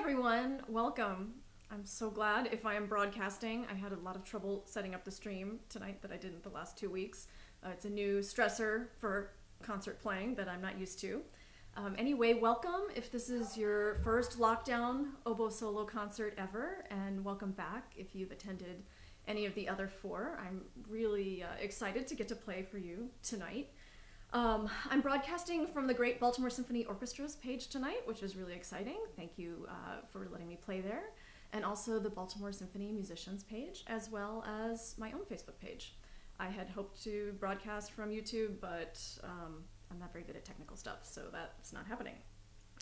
everyone, welcome. I'm so glad if I am broadcasting. I had a lot of trouble setting up the stream tonight that I didn't the last 2 weeks. It's a new stressor for concert playing that I'm not used to. Anyway, welcome if this is your first lockdown oboe solo concert ever, and welcome back if you've attended any of the other 4. I'm really excited to get to play for you tonight. I'm broadcasting from the Great Baltimore Symphony Orchestra's page tonight, which is really exciting. Thank you for letting me play there. And also the Baltimore Symphony Musicians page, as well as my own Facebook page. I had hoped to broadcast from YouTube, but I'm not very good at technical stuff, so that's not happening.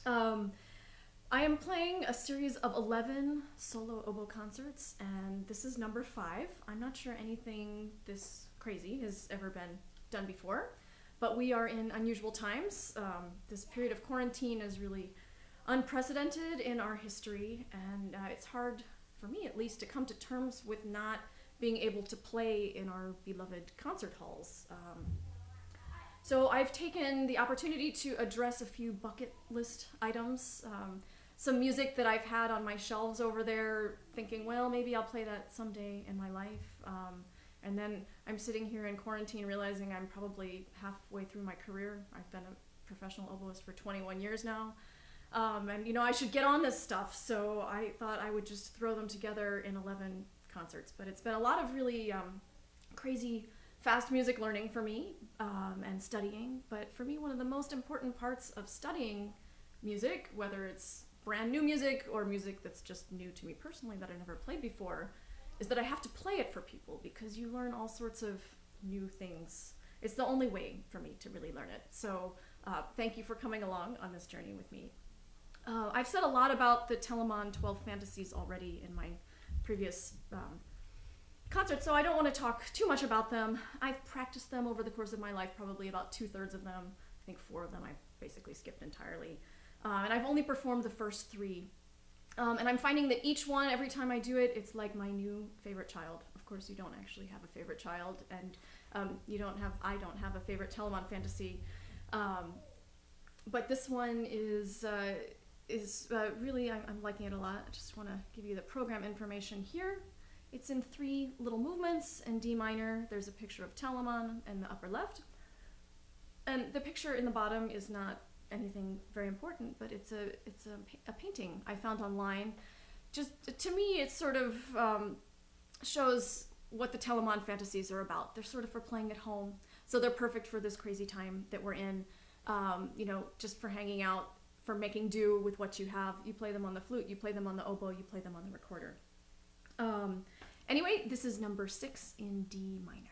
I am playing a series of 11 solo oboe concerts, and this is number 5. I'm not sure anything this crazy has ever been done before. But we are in unusual times. This period of quarantine is really unprecedented in our history, and it's hard, for me at least, to come to terms with not being able to play in our beloved concert halls. So I've taken the opportunity to address a few bucket list items, some music that I've had on my shelves over there, thinking, well, maybe I'll play that someday in my life. And then I'm sitting here in quarantine realizing I'm probably halfway through my career. I've been a professional oboist for 21 years now. And you know, I should get on this stuff. So I thought I would just throw them together in 11 concerts. But it's been a lot of really crazy, fast music learning for me and studying. But for me, one of the most important parts of studying music, whether it's brand new music or music that's just new to me personally that I never played before, is that I have to play it for people because you learn all sorts of new things. It's the only way for me to really learn it. So thank you for coming along on this journey with me. I've said a lot about the Telemann 12 Fantasies already in my previous concerts, so I don't want to talk too much about them. I've practiced them over the course of my life, probably about 2/3 of them. I think 4 of them I basically skipped entirely. And I've only performed the first 3. And I'm finding that each one, every time I do it, it's like my new favorite child. Of course, you don't actually have a favorite child, and I don't have a favorite Telemann fantasy. But this one is really, I'm liking it a lot. I just want to give you the program information here. It's in 3 little movements in D minor. There's a picture of Telemann in the upper left. And the picture in the bottom is not anything very important, but it's a painting I found online. Just to me, it sort of shows what the Telemann fantasies are about. They're sort of for playing at home, so they're perfect for this crazy time that we're in. You know, just for hanging out, for making do with what you have. You play them on the flute, you play them on the oboe, you play them on the recorder. Anyway, this is number 6 in D minor.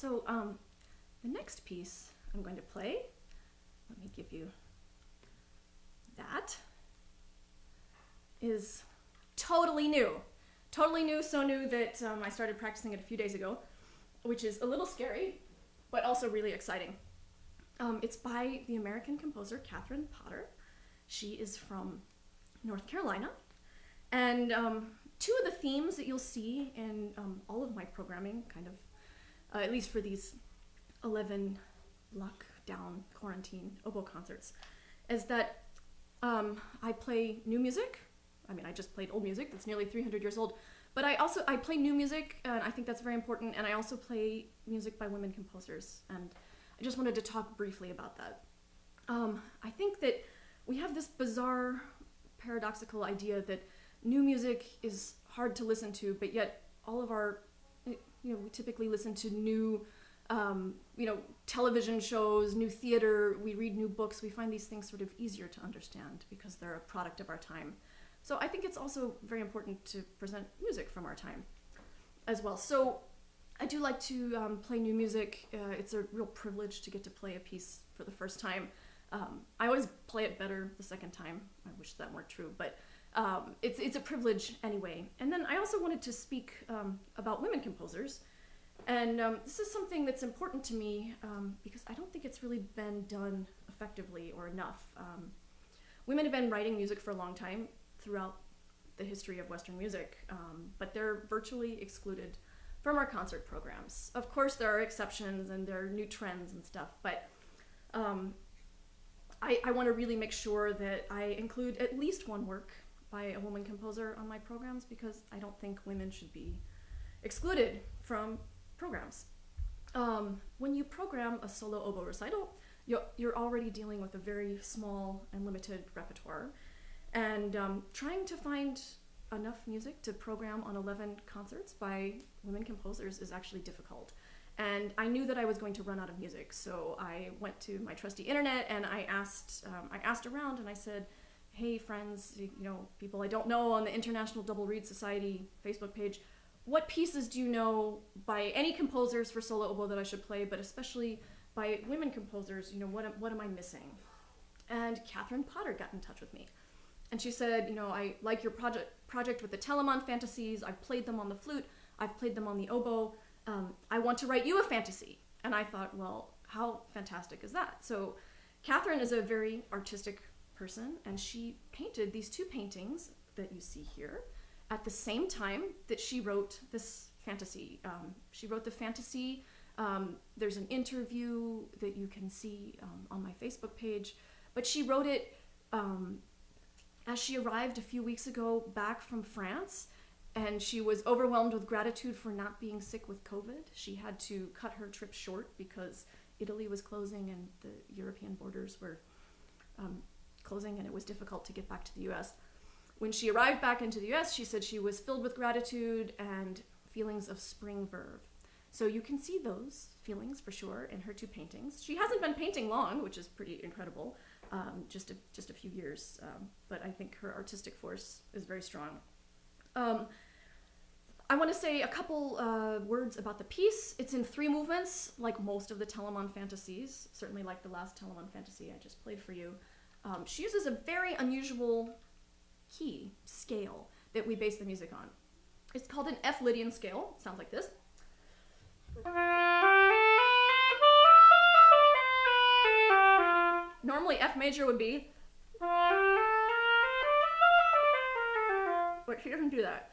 So the next piece I'm going to play, let me give you that, is totally new. Totally new, so new that I started practicing it a few days ago, which is a little scary, but also really exciting. It's by the American composer Kathryn Potter. She is from North Carolina. And two of the themes that you'll see in all of my programming, kind of, at least for these 11 lockdown quarantine oboe concerts, is that I play new music. I mean, I just played old music that's nearly 300 years old, but I play new music, and I think that's very important, and I also play music by women composers, and I just wanted to talk briefly about that. I think that we have this bizarre, paradoxical idea that new music is hard to listen to, but yet all of our, we typically listen to new, television shows, new theater, we read new books, we find these things sort of easier to understand because they're a product of our time. So I think it's also very important to present music from our time as well. So I do like to play new music. It's a real privilege to get to play a piece for the first time. I always play it better the second time. I wish that weren't true, but it's a privilege anyway. And then I also wanted to speak about women composers. And this is something that's important to me because I don't think it's really been done effectively or enough. Women have been writing music for a long time throughout the history of Western music, but they're virtually excluded from our concert programs. Of course, there are exceptions and there are new trends and stuff, but I want to really make sure that I include at least one work by a woman composer on my programs because I don't think women should be excluded from programs. When you program a solo oboe recital, you're already dealing with a very small and limited repertoire, and trying to find enough music to program on 11 concerts by women composers is actually difficult. And I knew that I was going to run out of music, so I went to my trusty internet and I asked around, and I said, hey friends, people I don't know on the International Double Reed Society Facebook page, what pieces do you know by any composers for solo oboe that I should play, but especially by women composers, what am I missing? And Kathryn Potter got in touch with me. And she said, I like your project with the Telemann fantasies. I've played them on the flute. I've played them on the oboe. I want to write you a fantasy. And I thought, well, how fantastic is that? So Kathryn is a very artistic person, and she painted these two paintings that you see here at the same time that she wrote this fantasy. She wrote the fantasy. There's an interview that you can see on my Facebook page, but she wrote it as she arrived a few weeks ago back from France, and she was overwhelmed with gratitude for not being sick with COVID. She had to cut her trip short because Italy was closing and the European borders were closing, and it was difficult to get back to the US. When she arrived back into the US, she said she was filled with gratitude and feelings of spring verve. So you can see those feelings for sure in her two paintings. She hasn't been painting long, which is pretty incredible, just a few years, but I think her artistic force is very strong. I want to say a couple words about the piece. It's in 3 movements, like most of the Telemann fantasies, certainly like the last Telemann fantasy I just played for you. She uses a very unusual key scale that we base the music on. It's called an F Lydian scale. It sounds like this. Normally F major would be, but she doesn't do that.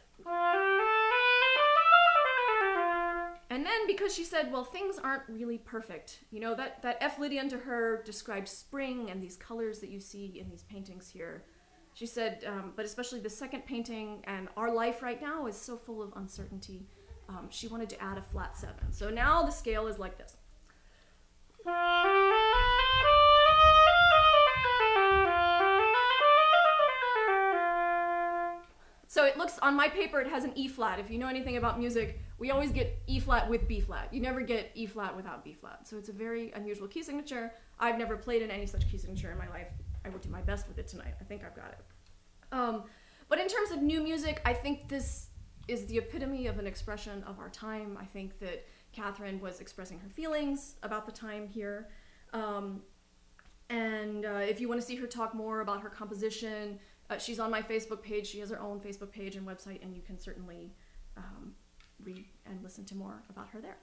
And then because she said, well, things aren't really perfect, that F Lydian to her described spring and these colors that you see in these paintings here. She said, but especially the second painting and our life right now is so full of uncertainty. She wanted to add a flat 7. So now the scale is like this. So it looks, on my paper, it has an E flat. If you know anything about music, we always get E flat with B flat. You never get E flat without B flat. So it's a very unusual key signature. I've never played in any such key signature in my life. I will do my best with it tonight. I think I've got it. But in terms of new music, I think this is the epitome of an expression of our time. I think that Katherine was expressing her feelings about the time here. If you want to see her talk more about her composition, she's on my Facebook page. She has her own Facebook page and website, and you can certainly read and listen to more about her there.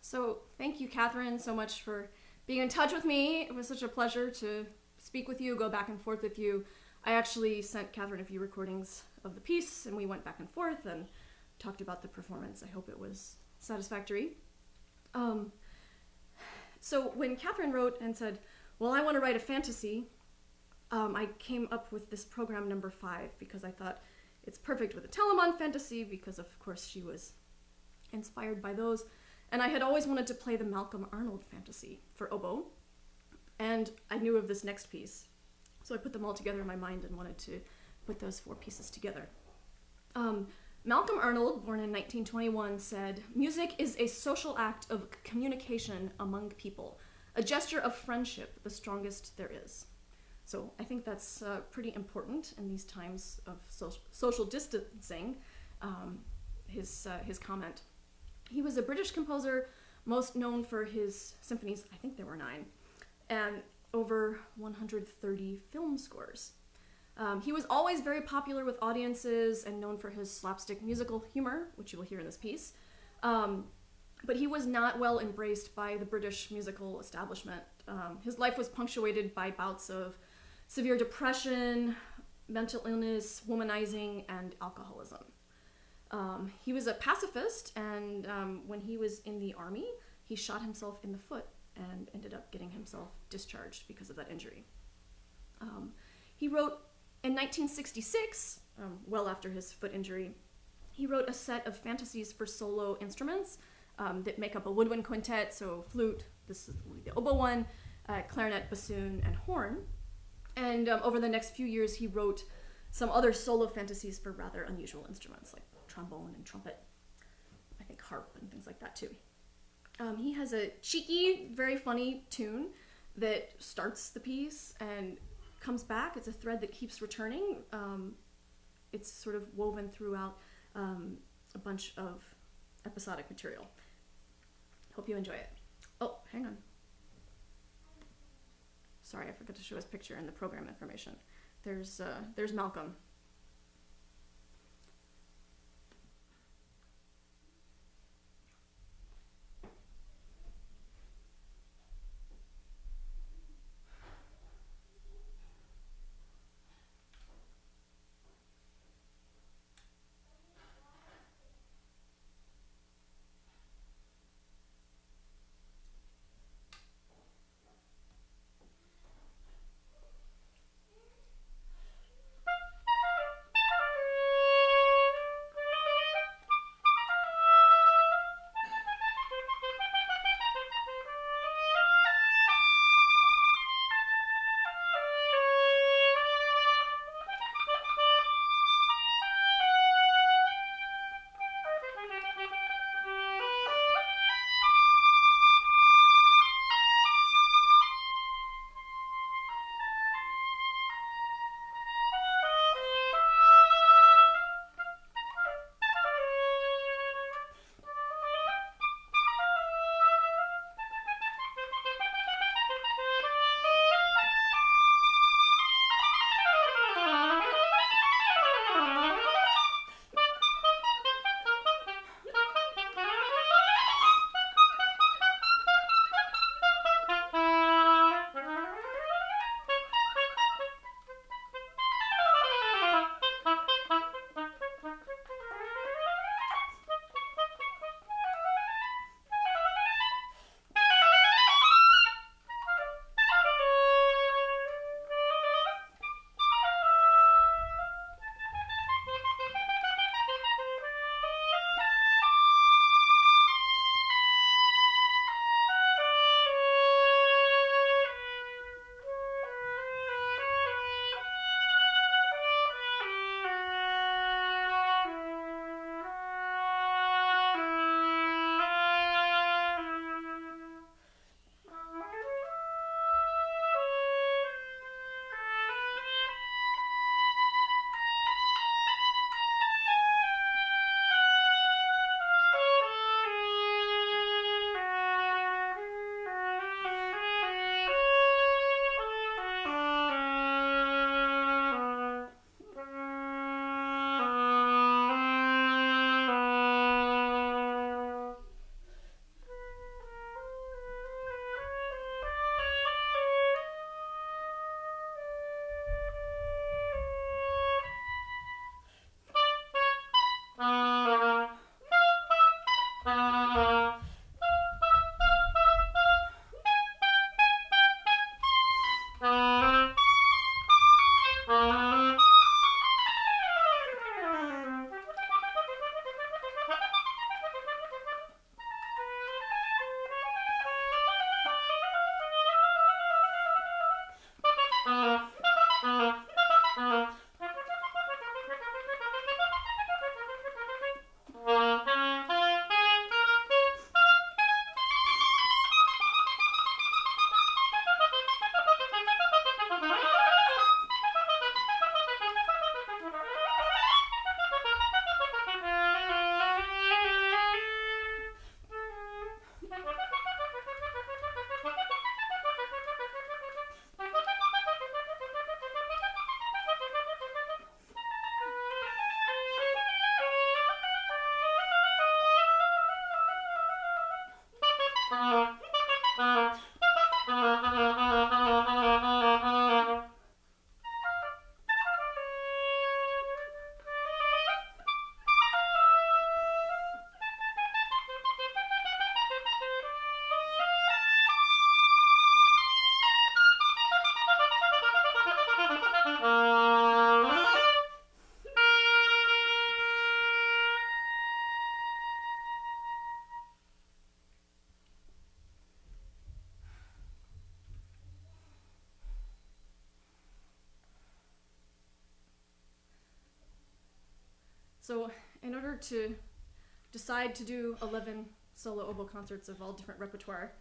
So thank you, Katherine, so much for being in touch with me. It was such a pleasure to speak with you, go back and forth with you. I actually sent Katherine a few recordings of the piece, and we went back and forth and talked about the performance. I hope it was satisfactory. So when Katherine wrote and said, well, I want to write a fantasy, I came up with this program number 5 because I thought it's perfect with a Telemann fantasy because, of course, she was inspired by those. And I had always wanted to play the Malcolm Arnold fantasy for oboe. And I knew of this next piece. So I put them all together in my mind and wanted to put those 4 pieces together. Malcolm Arnold, born in 1921, said, "Music is a social act of communication among people, a gesture of friendship, the strongest there is." So I think that's pretty important in these times of social distancing, his comment. He was a British composer, most known for his symphonies, I think there were 9, and over 130 film scores. He was always very popular with audiences and known for his slapstick musical humor, which you will hear in this piece. But he was not well embraced by the British musical establishment. His life was punctuated by bouts of severe depression, mental illness, womanizing, and alcoholism. He was a pacifist, and when he was in the army, he shot himself in the foot and ended up getting himself discharged because of that injury. He wrote in 1966, well after his foot injury, he wrote a set of fantasies for solo instruments that make up a woodwind quintet, so flute, this is the oboe one, clarinet, bassoon, and horn. And over the next few years, he wrote some other solo fantasies for rather unusual instruments, like trombone and trumpet, I think harp and things like that too. He has a cheeky, very funny tune that starts the piece and comes back. It's a thread that keeps returning. It's sort of woven throughout a bunch of episodic material. Hope you enjoy it. Oh, hang on. Sorry, I forgot to show his picture in the program information. There's Malcolm. So in order to decide to do 11 solo oboe concerts of all different repertoire,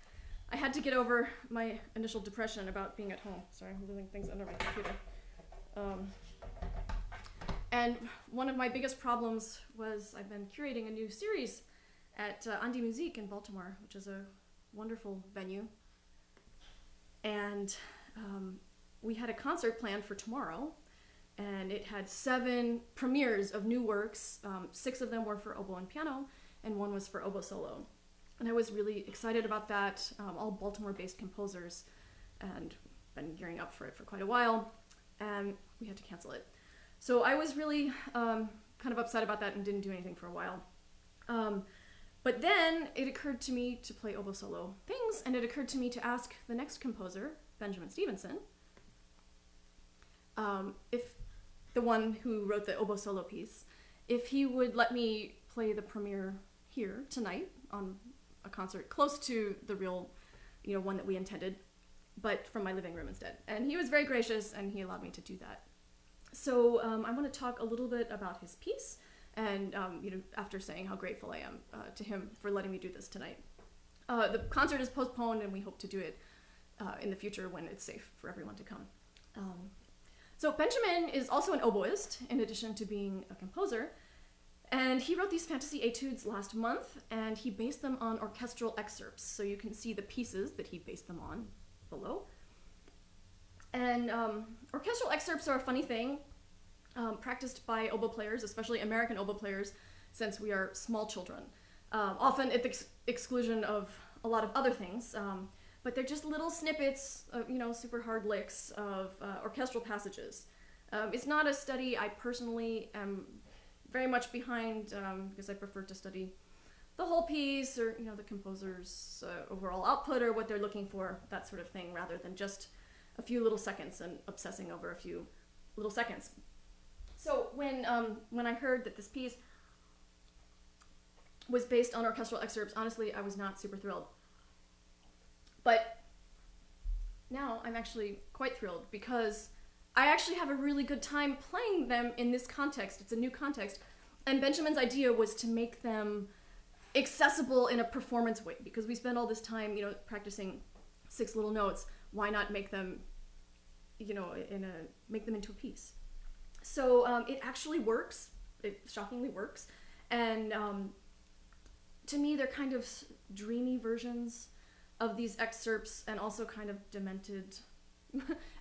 I had to get over my initial depression about being at home. Sorry, I'm moving things under my computer. And one of my biggest problems was I've been curating a new series at Andi Musik in Baltimore, which is a wonderful venue. And we had a concert planned for tomorrow, and it had 7 premieres of new works. 6 of them were for oboe and piano, and 1 was for oboe solo. And I was really excited about that, all Baltimore-based composers, and been gearing up for it for quite a while, and we had to cancel it. So I was really kind of upset about that and didn't do anything for a while. But then it occurred to me to play oboe solo things, and it occurred to me to ask the next composer, Benjamin Stevenson, if the one who wrote the oboe solo piece, if he would let me play the premiere here tonight on a concert close to the real, one that we intended, but from my living room instead. And he was very gracious, and he allowed me to do that. So I want to talk a little bit about his piece, and after saying how grateful I am to him for letting me do this tonight. The concert is postponed, and we hope to do it in the future when it's safe for everyone to come. So Benjamin is also an oboist, in addition to being a composer, and he wrote these Fantasie Études last month, and he based them on orchestral excerpts, so you can see the pieces that he based them on below. And orchestral excerpts are a funny thing, practiced by oboe players, especially American oboe players, since we are small children, often at the exclusion of a lot of other things. But they're just little snippets of, super hard licks of orchestral passages. It's not a study I personally am very much behind, because I prefer to study the whole piece, or the composer's overall output, or what they're looking for, that sort of thing, rather than just a few little seconds and obsessing over a few little seconds. So when I heard that this piece was based on orchestral excerpts, honestly, I was not super thrilled. But now I'm actually quite thrilled, because I actually have a really good time playing them in this context. It's a new context. And Benjamin's idea was to make them accessible in a performance way, because we spend all this time, practicing 6 little notes. Why not make them, make them into a piece? So it actually works. It shockingly works. And to me, they're kind of dreamy versions of these excerpts, and also kind of demented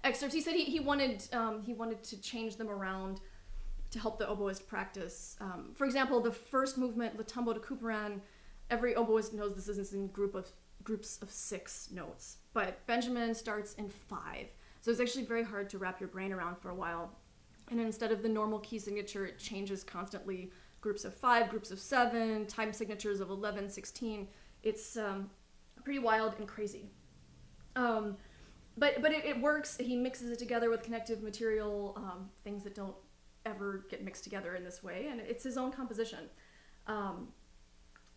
excerpts. He said he wanted to change them around to help the oboist practice. For example, the first movement, the Tombeau de Couperin, every oboist knows this is in groups of 6 notes, but Benjamin starts in 5. So it's actually very hard to wrap your brain around for a while. And instead of the normal key signature, it changes constantly. Groups of 5, groups of 7, time signatures of 11, 16. It's pretty wild and crazy. But it works. He mixes it together with connective material, things that don't ever get mixed together in this way, and it's his own composition.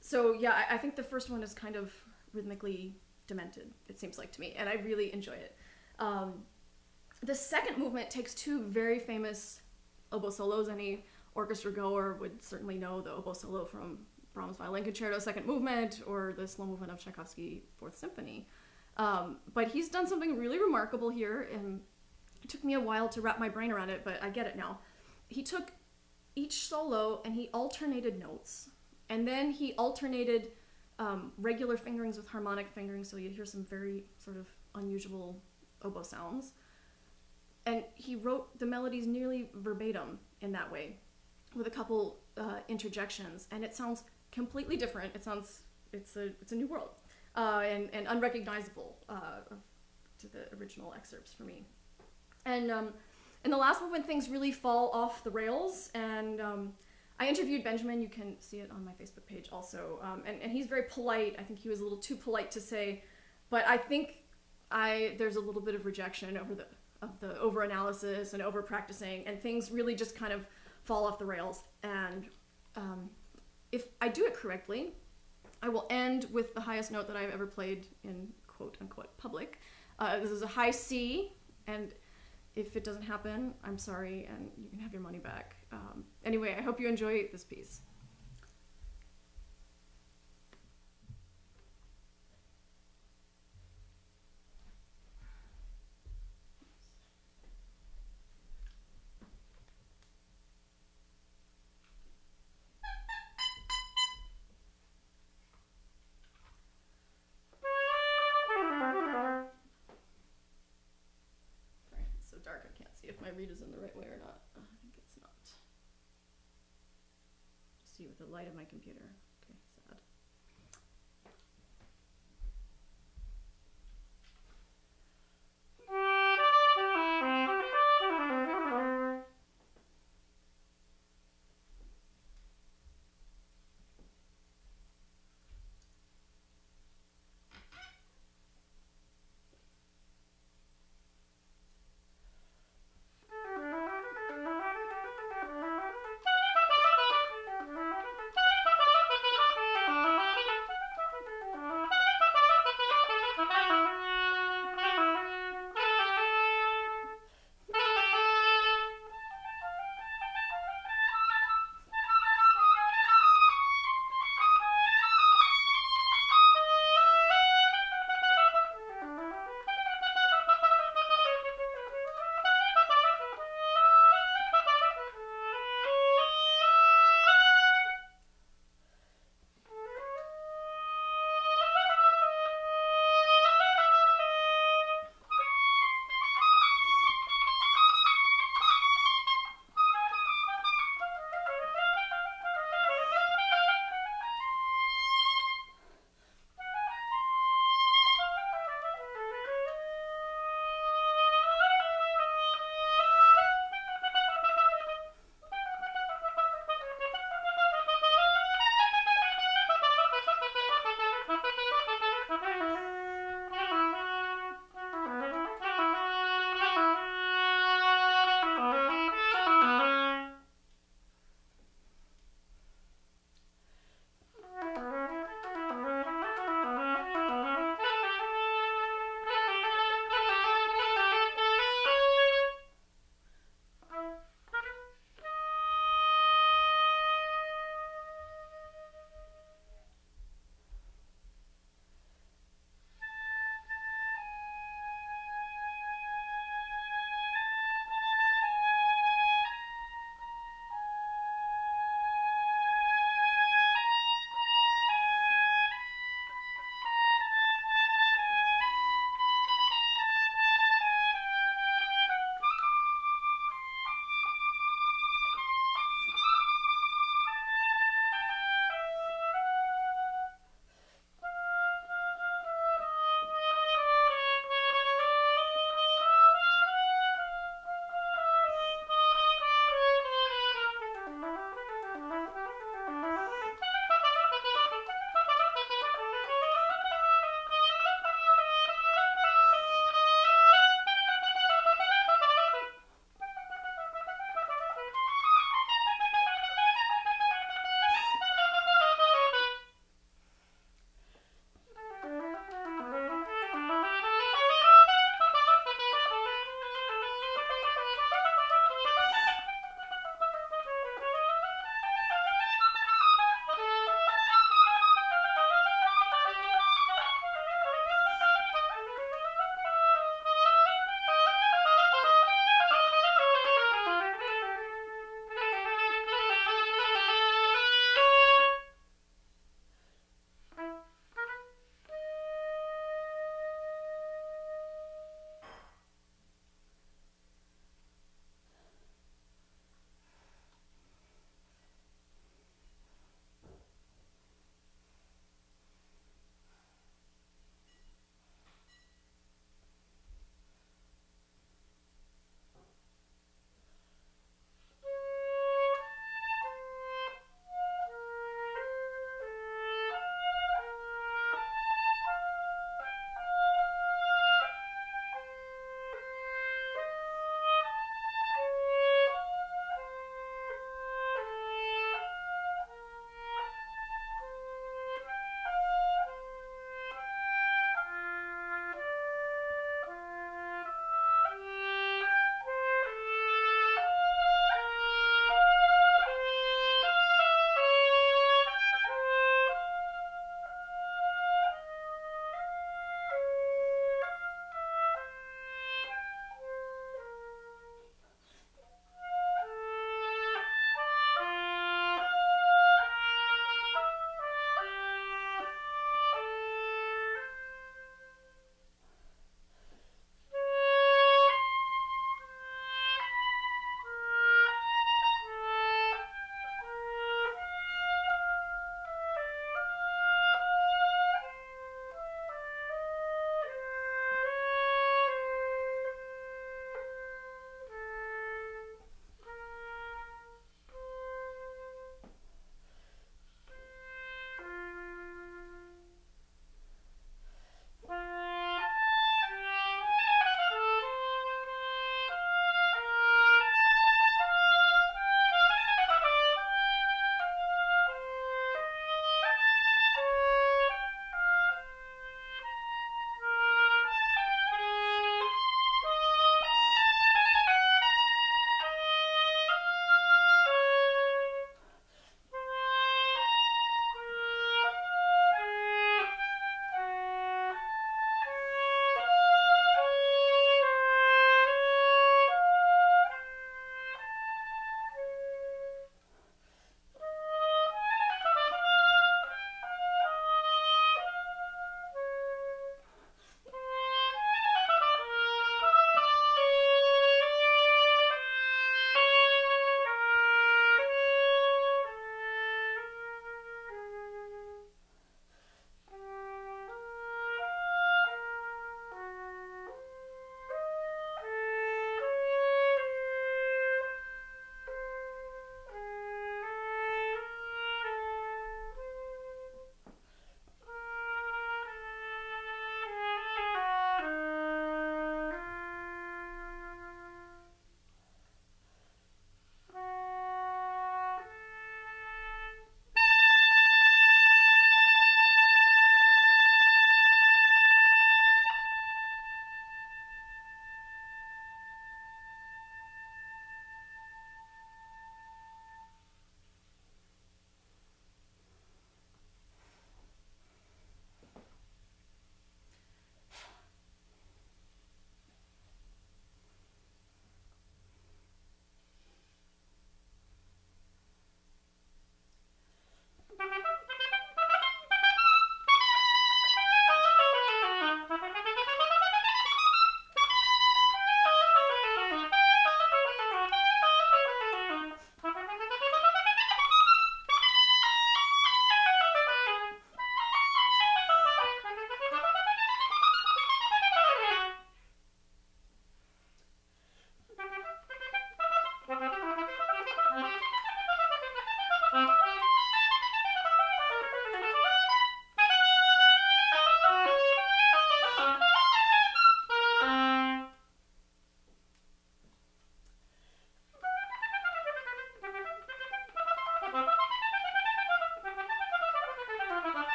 So yeah, I think the first one is kind of rhythmically demented, it seems like to me, and I really enjoy it. The second movement takes 2 very famous oboe solos. Any orchestra goer would certainly know the oboe solo from Brahms' Violin Concerto, second movement, or the slow movement of Tchaikovsky, Fourth Symphony. But he's done something really remarkable here, and it took me a while to wrap my brain around it, but I get it now. He took each solo and he alternated notes, and then he alternated regular fingerings with harmonic fingering, so you'd hear some very sort of unusual oboe sounds. And he wrote the melodies nearly verbatim in that way, with a couple interjections, and it sounds completely different. It's a new world, and unrecognizable to the original excerpts for me. And in the last movement, things really fall off the rails, and I interviewed Benjamin. You can see it on my Facebook page also, and he's very polite. I think he was a little too polite to say, but I think there's a little bit of rejection of the over-analysis and over-practicing, and things really just kind of fall off the rails. And if I do it correctly, I will end with the highest note that I've ever played in quote-unquote public. This is a high C, and If it doesn't happen, I'm sorry, and you can have your money back. Anyway, I hope you enjoy this piece. If my read is in the right way or not. I think it's not. Just see with the light of my computer. Okay, sad.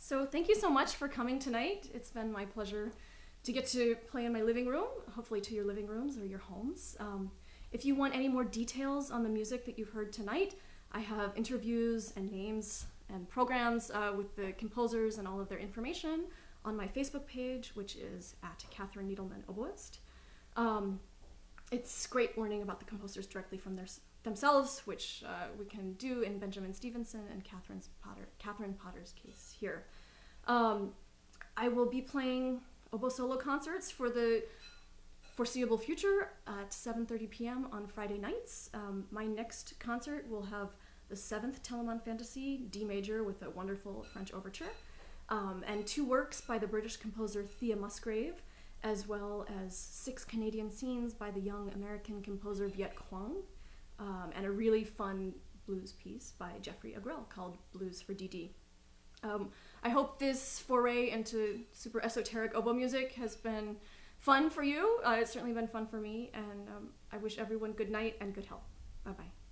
So thank you so much for coming tonight. It's been my pleasure to get to play in my living room, hopefully to your living rooms or your homes. If you want any more details on the music that you've heard tonight, I have interviews and names and programs with the composers and all of their information on my Facebook page, which is at Katherine Needleman Oboist. It's great learning about the composers directly from themselves, which we can do in Benjamin Stevenson and Kathryn Potter's case here. I will be playing oboe solo concerts for the foreseeable future at 7:30 p.m. on Friday nights. My next concert will have the 7th Telemann Fantasie, D major with a wonderful French overture, and 2 works by the British composer Thea Musgrave, as well as 6 Canadian scenes by the young American composer Viet Huang, and a really fun blues piece by Jeffrey Agrell called Blues for DD. I hope this foray into super esoteric oboe music has been fun for you. It's certainly been fun for me, and I wish everyone good night and good health. Bye-bye.